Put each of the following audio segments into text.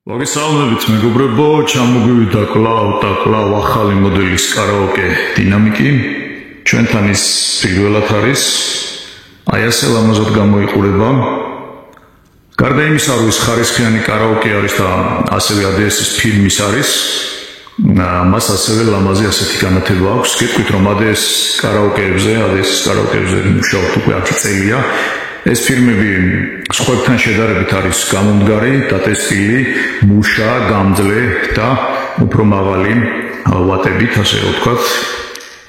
მოგესალმებით მეგობრებო, ჩამოგვივიდა კლავ ახალი მოდელის კარაოკე დინამიკი. ჩვენთან ის პირველად არის. აი ასე ლამაზად გამოიყურება. გარდა იმისა, რომ ის ხარისხიანი კარაოკე არის და ასევე ADS-ის ფილმის არის, მას ასევე ლამაზი ასეთი განათება აქვს. გეტყვით, რომ ADS-ის კარაოკეებზე მუშაობთ უკვე 10 წელია. ეს ფილმები სხვებთან შედარებით არის გამომდგარი, დატესტილი, მუშა, გამძლე და უფრო მაღალი ვატებით, ასე ვთქვათ.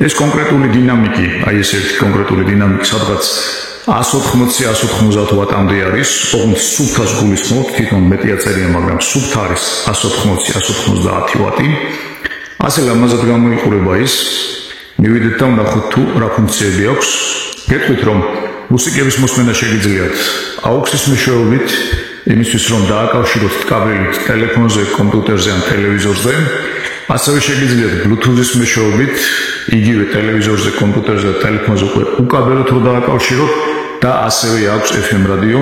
ეს კონკრეტული დინამიკი, აი ეს ერთი კონკრეტული დინამიკი სადღაც 180-190 ვატამდე არის, ოღონდ სუფთას გულისხმობთ, თვითონ მეტია წერია, მაგრამ სუფთ არის 180-190 ვატი. ასე ლამაზად გამოიყურება ის. მივიდეთ და ვნახოთ თუ რა ფუნქციები აქვს. გეტყვით, რომ მუსიკების მოსმენა შეგიძლიათ AUX-ის მეშვეობით, იმისთვის რომ დააკავშიროთ კაბელით ტელეფონზე, კომპიუტერზე ან ტელევიზორზე. ასევე შეგიძლიათ Bluetooth-ის მეშვეობით, იგივე ტელევიზორზე, კომპიუტერზე და ტელეფონზე უკვე უკაბელოთ რომ დააკავშიროთ და ასევე აქვს FM რადიო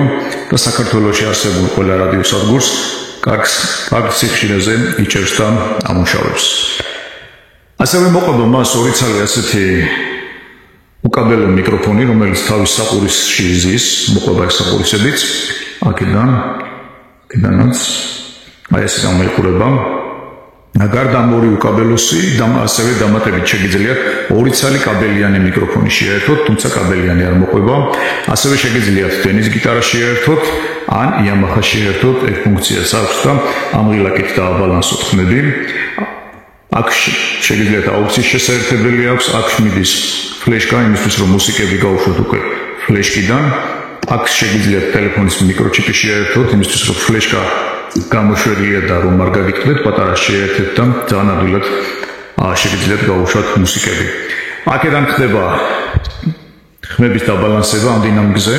და საქართველოში არსებულ ყველა რადიო სადგურს კარგ სიხშირეზე იჭერს და ამუშავებს. ასევე მოყვება მას ორი ცალი ასეთი უკაბელო მიკროფონი, რომელიც თავის საყურისში ზის, მოყვება ეს საყურისებიც, აქედანაც, აი ესე გამოიყურება. გარდა ამ ორი უკაბელოსი, ასევე დამატებით შეგიძლიათ ორი ცალი კაბელიანი მიკროფონი შეერთოთ, თუმცა კაბელიანი არ მოყვება. ასევე შეგიძლიათ დენის გიტარა შეერთოთ, ან Yamaha შეერთოთ, ეს ფუნქციაც აქვს და ამ ღილაკით დააბალანსოთ ხმები. აქ შეგიძლიათ AUX-ის შესაერთებელი აქვს, აქ მიდის ფლეშკა, იმისთვის რომ მუსიკები გაუშვოთ უკვე ფლეშკიდან. აქ შეგიძლიათ ტელეფონის მიკროჩიპი შეერთოთ, იმისთვის რომ ფლეშკა გამოშვერილია და რომ არ გაგიტყდეთ, პატარა შეერთეთ და ძალიან ადვილად შეგიძლიათ გაუშვათ მუსიკები. აქედან ხდება ხმების დაბალანსება ამ დინამიკზე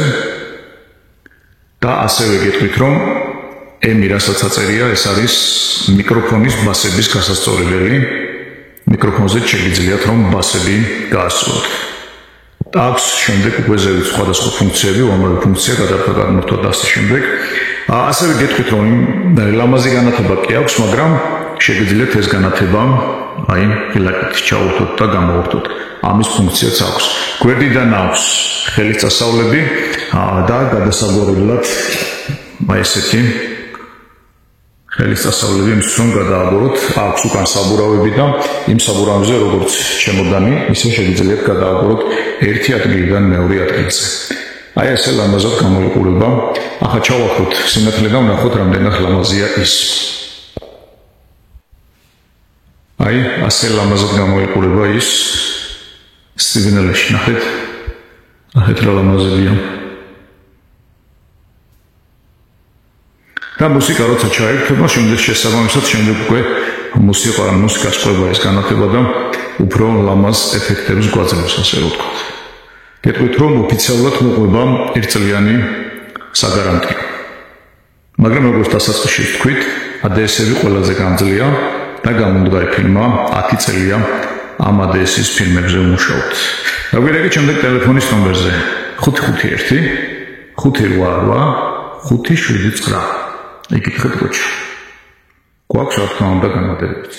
და ასევე გეტყვით, რომ ემი რასაც აწერია, ეს არის მიკროფონის ბასების გასასწორებელი. მიკროფონზე შეგიძლიათ რომ ბასები გაასწოროთ. აქვს შემდეგ უკვე ზევით სხვადასხვა ფუნქციები, უამრავი ფუნქცია გადმოერთვა და ასე შემდეგ. ასევე გეტყვით, რომ ლამაზი განათება კი აქვს, მაგრამ შეგიძლიათ ეს განათება აი ღილაკით ჩაურთოთ და გამოვართოთ. ამის ფუნქციაც აქვს. გვერდიდან აქვს ხელის წასავლები და გადასაგვარებლად აი ესეთი ხელის წასავლები, იმისთვის რომ გადააგოროთ, აქვს უკან საბურავები და იმ საბურავებზე როგორც ჩემოდანი, ისე შეგიძლიათ გადააგოროთ ერთი ადგილიდან მეორე ადგილზე. აი ესე ლამაზად გამოიყურება. ახლა ჩავახოთ სინათლე და ვნახოთ რამდენად ლამაზია ის. აი ასე ლამაზად გამოიყურება ის სიგნალში. ნახეთ რა ლამაზებია. და მუსიკა როცა ჩაერთვება, შემდეგ შესაბამისად შემდეგ უკვე მუსიკას ყვება ეს განათება და უფრო ლამაზ ეფექტებს გვაძლევს, ასე ვთქვათ. გეტყვით, რომ ოფიციალურად მოყვება ერთწლიანი საგარანტიო. მაგრამ როგორც დასაწყისში ვთქვით, ADS-ები ყველაზე გამძლეა და გამომდგარი ფილმმა 10 წელია ამ ADS-ის ფილმებზე ვმუშაობთ. დაგვირეკეთ შემდეგ ტელეფონის ნომერზე 551 588 579. ეკითხეთ გოჩა. გვაქვს რა თქმა უნდა განმარტებებიც.